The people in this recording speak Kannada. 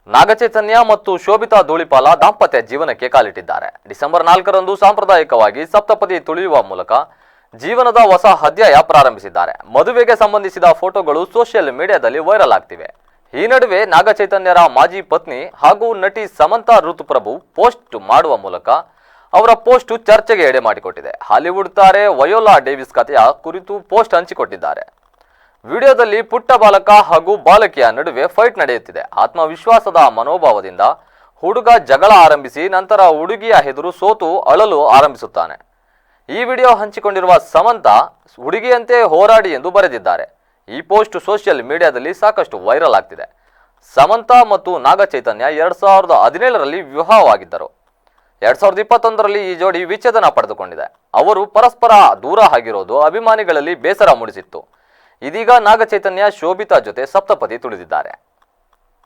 ನಾಗಚೈತನ್ಯ ಮತ್ತು ಶೋಭಿತಾ ಧೂಳಿಪಾಲ ದಾಂಪತ್ಯ ಜೀವನಕ್ಕೆ ಕಾಲಿಟ್ಟಿದ್ದಾರೆ. ಡಿಸೆಂಬರ್ 4ರಂದು ಸಾಂಪ್ರದಾಯಿಕವಾಗಿ ಸಪ್ತಪದಿ ತುಳಿಯುವ ಮೂಲಕ ಜೀವನದ ಹೊಸ ಅಧ್ಯಾಯ ಪ್ರಾರಂಭಿಸಿದ್ದಾರೆ. ಮದುವೆಗೆ ಸಂಬಂಧಿಸಿದ ಫೋಟೋಗಳು ಸೋಷಿಯಲ್ ಮೀಡಿಯಾದಲ್ಲಿ ವೈರಲ್ ಆಗ್ತಿವೆ. ಈ ನಡುವೆ ನಾಗಚೈತನ್ಯರ ಮಾಜಿ ಪತ್ನಿ ಹಾಗೂ ನಟಿ ಸಮಂತಾ ಋತುಪ್ರಭು ಪೋಸ್ಟ್ ಮಾಡುವ ಮೂಲಕ ಅವರ ಪೋಸ್ಟ್ ಚರ್ಚೆಗೆ ಎಡೆ ಮಾಡಿಕೊಟ್ಟಿದೆ. ಹಾಲಿವುಡ್ ತಾರೆ ವಯೋಲಾ ಡೇವಿಸ್ ಕಥೆಯ ಕುರಿತು ಪೋಸ್ಟ್ ಹಂಚಿಕೊಟ್ಟಿದ್ದಾರೆ. ವಿಡಿಯೋದಲ್ಲಿ ಪುಟ್ಟ ಬಾಲಕ ಹಾಗೂ ಬಾಲಕಿಯ ನಡುವೆ ಫೈಟ್ ನಡೆಯುತ್ತಿದೆ. ಆತ್ಮವಿಶ್ವಾಸದ ಮನೋಭಾವದಿಂದ ಹುಡುಗ ಜಗಳ ಆರಂಭಿಸಿ ನಂತರ ಹುಡುಗಿಯ ಎದುರು ಸೋತು ಅಳಲು ಆರಂಭಿಸುತ್ತಾನೆ. ಈ ವಿಡಿಯೋ ಹಂಚಿಕೊಂಡಿರುವ ಸಮಂತಾ ಹುಡುಗಿಯಂತೆ ಹೋರಾಡಿ ಎಂದು ಬರೆದಿದ್ದಾರೆ. ಈ ಪೋಸ್ಟ್ ಸೋಷಿಯಲ್ ಮೀಡಿಯಾದಲ್ಲಿ ಸಾಕಷ್ಟು ವೈರಲ್ ಆಗ್ತಿದೆ. ಸಮಂತಾ ಮತ್ತು ನಾಗಚೈತನ್ಯ 2017ರಲ್ಲಿ ವಿವಾಹವಾಗಿದ್ದರು. 2021ರಲ್ಲಿ ಈ ಜೋಡಿ ವಿಚ್ಛೇದನ ಪಡೆದುಕೊಂಡಿದೆ. ಅವರು ಪರಸ್ಪರ ದೂರ ಆಗಿರೋದು ಅಭಿಮಾನಿಗಳಲ್ಲಿ ಬೇಸರ ಮೂಡಿಸಿತ್ತು. ಇದೀಗ ನಾಗಚೈತನ್ಯ ಶೋಭಿತಾ ಜೊತೆ ಸಪ್ತಪದಿ ತುಳಿದಿದ್ದಾರೆ.